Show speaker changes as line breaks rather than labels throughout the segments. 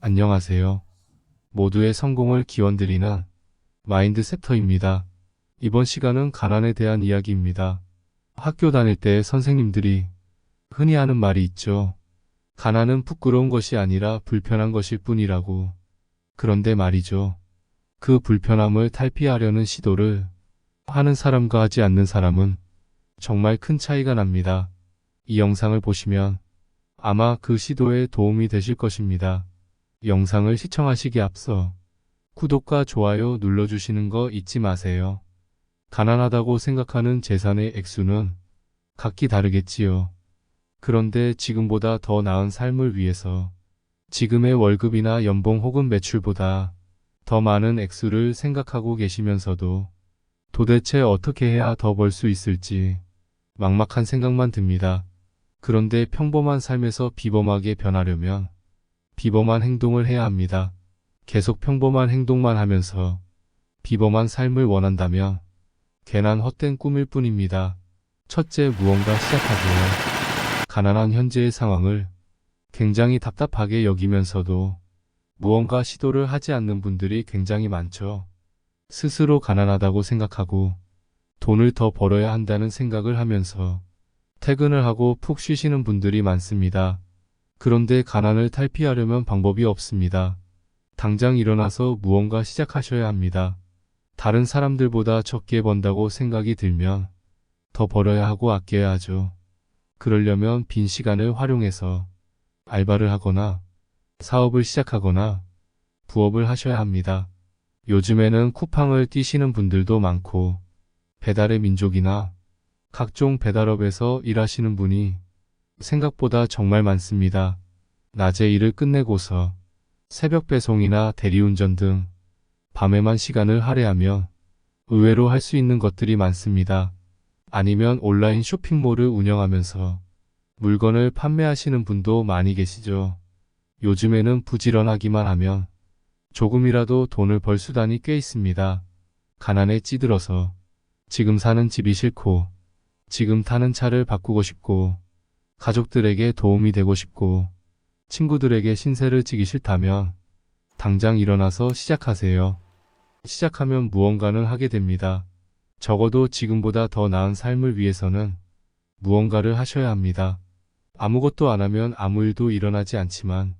안녕하세요. 모두의 성공을 기원드리는 마인드세터입니다. 이번 시간은 가난에 대한 이야기입니다. 학교 다닐 때 선생님들이 흔히 하는 말이 있죠. 가난은 부끄러운 것이 아니라 불편한 것일 뿐이라고. 그런데 말이죠. 그 불편함을 탈피하려는 시도를 하는 사람과 하지 않는 사람은 정말 큰 차이가 납니다. 이 영상을 보시면 아마 그 시도에 도움이 되실 것입니다. 영상을 시청하시기에 앞서 구독과 좋아요 눌러주시는 거 잊지 마세요. 가난하다고 생각하는 재산의 액수는 각기 다르겠지요. 그런데 지금보다 더 나은 삶을 위해서 지금의 월급이나 연봉 혹은 매출보다 더 많은 액수를 생각하고 계시면서도 도대체 어떻게 해야 더 벌 수 있을지 막막한 생각만 듭니다. 그런데 평범한 삶에서 비범하게 변하려면 비범한 행동을 해야 합니다. 계속 평범한 행동만 하면서 비범한 삶을 원한다면 괜한 헛된 꿈일 뿐입니다. 첫째, 무언가 시작하세요. 가난한 현재의 상황을 굉장히 답답하게 여기면서도 무언가 시도를 하지 않는 분들이 굉장히 많죠. 스스로 가난하다고 생각하고 돈을 더 벌어야 한다는 생각을 하면서 퇴근을 하고 푹 쉬시는 분들이 많습니다. 그런데 가난을 탈피하려면 방법이 없습니다. 당장 일어나서 무언가 시작하셔야 합니다. 다른 사람들보다 적게 번다고 생각이 들면 더 벌어야 하고 아껴야 하죠. 그러려면 빈 시간을 활용해서 알바를 하거나 사업을 시작하거나 부업을 하셔야 합니다. 요즘에는 쿠팡을 뛰시는 분들도 많고 배달의 민족이나 각종 배달업에서 일하시는 분이 생각보다 정말 많습니다. 낮에 일을 끝내고서 새벽 배송이나 대리운전 등 밤에만 시간을 할애하며 의외로 할 수 있는 것들이 많습니다. 아니면 온라인 쇼핑몰을 운영하면서 물건을 판매하시는 분도 많이 계시죠. 요즘에는 부지런하기만 하면 조금이라도 돈을 벌 수단이 꽤 있습니다. 가난에 찌들어서 지금 사는 집이 싫고 지금 타는 차를 바꾸고 싶고 가족들에게 도움이 되고 싶고 친구들에게 신세를 지기 싫다면 당장 일어나서 시작하세요. 시작하면 무언가는 하게 됩니다. 적어도 지금보다 더 나은 삶을 위해서는 무언가를 하셔야 합니다. 아무것도 안 하면 아무 일도 일어나지 않지만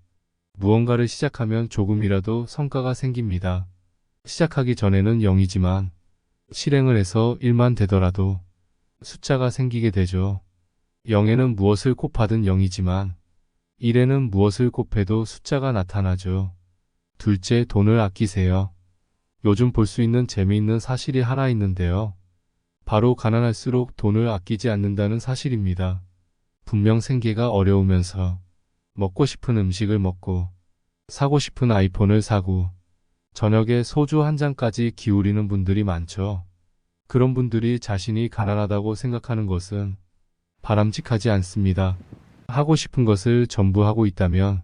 무언가를 시작하면 조금이라도 성과가 생깁니다. 시작하기 전에는 0이지만 실행을 해서 1만 되더라도 숫자가 생기게 되죠. 0에는 무엇을 곱하든 0이지만 1에는 무엇을 곱해도 숫자가 나타나죠. 둘째, 돈을 아끼세요. 요즘 볼 수 있는 재미있는 사실이 하나 있는데요. 바로 가난할수록 돈을 아끼지 않는다는 사실입니다. 분명 생계가 어려우면서 먹고 싶은 음식을 먹고 사고 싶은 아이폰을 사고 저녁에 소주 한 잔까지 기울이는 분들이 많죠. 그런 분들이 자신이 가난하다고 생각하는 것은 바람직하지 않습니다. 하고 싶은 것을 전부 하고 있다면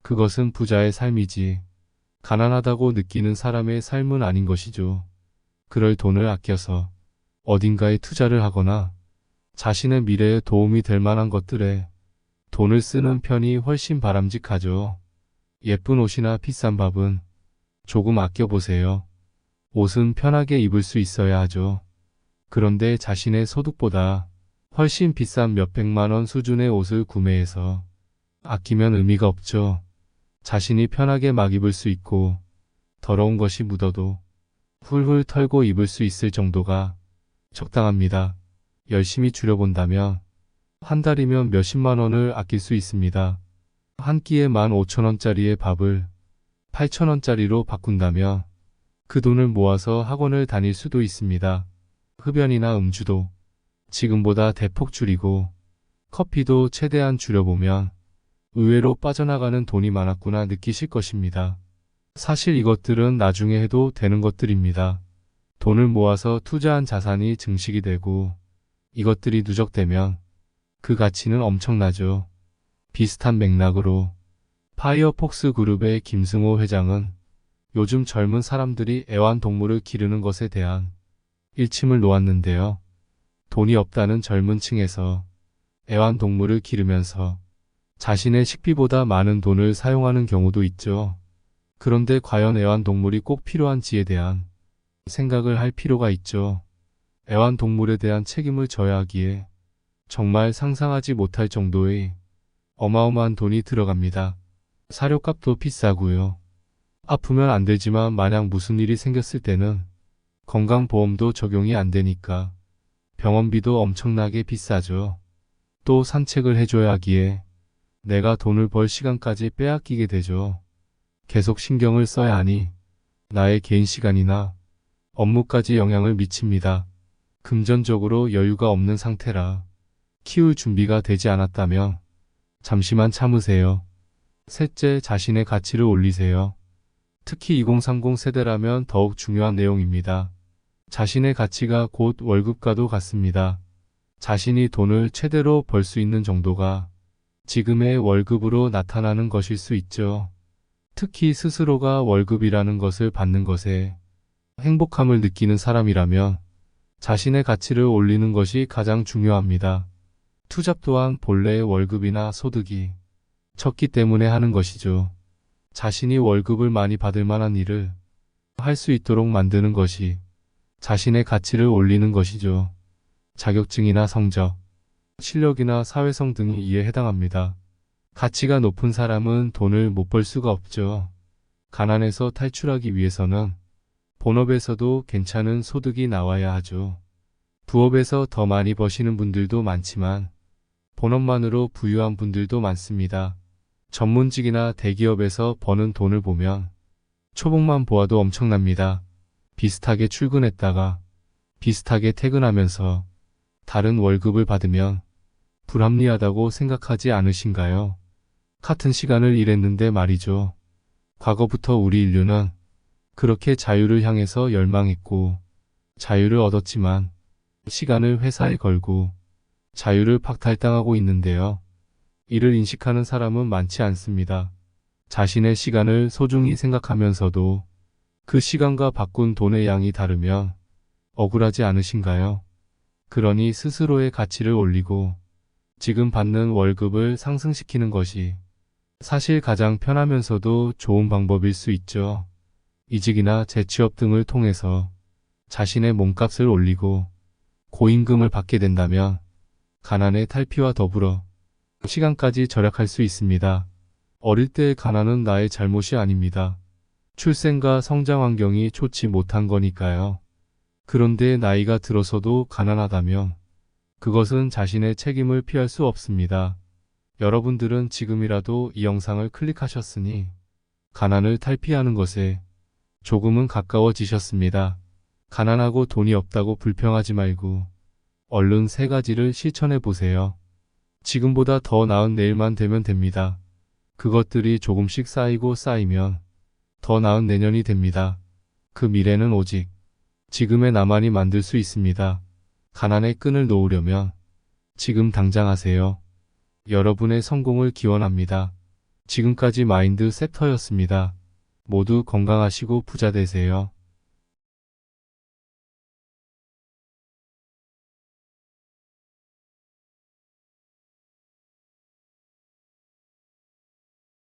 그것은 부자의 삶이지 가난하다고 느끼는 사람의 삶은 아닌 것이죠. 그럴 돈을 아껴서 어딘가에 투자를 하거나 자신의 미래에 도움이 될 만한 것들에 돈을 쓰는 편이 훨씬 바람직하죠. 예쁜 옷이나 비싼 밥은 조금 아껴보세요. 옷은 편하게 입을 수 있어야 하죠. 그런데 자신의 소득보다 훨씬 비싼 몇백만 원 수준의 옷을 구매해서 아끼면 의미가 없죠. 자신이 편하게 막 입을 수 있고 더러운 것이 묻어도 훌훌 털고 입을 수 있을 정도가 적당합니다. 열심히 줄여본다면 한 달이면 몇십만 원을 아낄 수 있습니다. 한 끼에 15,000원짜리의 밥을 8,000원짜리로 바꾼다면 그 돈을 모아서 학원을 다닐 수도 있습니다. 흡연이나 음주도 지금보다 대폭 줄이고 커피도 최대한 줄여보면 의외로 빠져나가는 돈이 많았구나 느끼실 것입니다. 사실 이것들은 나중에 해도 되는 것들입니다. 돈을 모아서 투자한 자산이 증식이 되고 이것들이 누적되면 그 가치는 엄청나죠. 비슷한 맥락으로 파이어폭스 그룹의 김승호 회장은 요즘 젊은 사람들이 애완동물을 기르는 것에 대한 일침을 놓았는데요. 돈이 없다는 젊은 층에서 애완동물을 기르면서 자신의 식비보다 많은 돈을 사용하는 경우도 있죠. 그런데 과연 애완동물이 꼭 필요한지에 대한 생각을 할 필요가 있죠. 애완동물에 대한 책임을 져야 하기에 정말 상상하지 못할 정도의 어마어마한 돈이 들어갑니다. 사료값도 비싸고요. 아프면 안 되지만 만약 무슨 일이 생겼을 때는 건강보험도 적용이 안 되니까 병원비도 엄청나게 비싸죠. 또 산책을 해줘야 하기에 내가 돈을 벌 시간까지 빼앗기게 되죠. 계속 신경을 써야 하니 나의 개인 시간이나 업무까지 영향을 미칩니다. 금전적으로 여유가 없는 상태라 키울 준비가 되지 않았다면 잠시만 참으세요. 셋째, 자신의 가치를 올리세요. 특히 2030 세대라면 더욱 중요한 내용입니다. 자신의 가치가 곧 월급과도 같습니다. 자신이 돈을 최대로 벌 수 있는 정도가 지금의 월급으로 나타나는 것일 수 있죠. 특히 스스로가 월급이라는 것을 받는 것에 행복함을 느끼는 사람이라면 자신의 가치를 올리는 것이 가장 중요합니다. 투잡 또한 본래의 월급이나 소득이 적기 때문에 하는 것이죠. 자신이 월급을 많이 받을 만한 일을 할 수 있도록 만드는 것이 자신의 가치를 올리는 것이죠. 자격증이나 성적, 실력이나 사회성 등이 이에 해당합니다. 가치가 높은 사람은 돈을 못 벌 수가 없죠. 가난에서 탈출하기 위해서는 본업에서도 괜찮은 소득이 나와야 하죠. 부업에서 더 많이 버시는 분들도 많지만 본업만으로 부유한 분들도 많습니다. 전문직이나 대기업에서 버는 돈을 보면 초봉만 보아도 엄청납니다. 비슷하게 출근했다가 비슷하게 퇴근하면서 다른 월급을 받으면 불합리하다고 생각하지 않으신가요? 같은 시간을 일했는데 말이죠. 과거부터 우리 인류는 그렇게 자유를 향해서 열망했고 자유를 얻었지만 시간을 회사에 걸고 자유를 박탈당하고 있는데요. 이를 인식하는 사람은 많지 않습니다. 자신의 시간을 소중히 생각하면서도 그 시간과 바꾼 돈의 양이 다르면 억울하지 않으신가요? 그러니 스스로의 가치를 올리고 지금 받는 월급을 상승시키는 것이 사실 가장 편하면서도 좋은 방법일 수 있죠. 이직이나 재취업 등을 통해서 자신의 몸값을 올리고 고임금을 받게 된다면 가난의 탈피와 더불어 시간까지 절약할 수 있습니다. 어릴 때의 가난은 나의 잘못이 아닙니다. 출생과 성장 환경이 좋지 못한 거니까요. 그런데 나이가 들어서도 가난하다면 그것은 자신의 책임을 피할 수 없습니다. 여러분들은 지금이라도 이 영상을 클릭하셨으니 가난을 탈피하는 것에 조금은 가까워지셨습니다. 가난하고 돈이 없다고 불평하지 말고 얼른 세 가지를 실천해 보세요. 지금보다 더 나은 내일만 되면 됩니다. 그것들이 조금씩 쌓이고 쌓이면 더 나은 내년이 됩니다. 그 미래는 오직 지금의 나만이 만들 수 있습니다. 가난의 끈을 놓으려면 지금 당장 하세요. 여러분의 성공을 기원합니다. 지금까지 마인드 셉터였습니다. 모두 건강하시고 부자 되세요.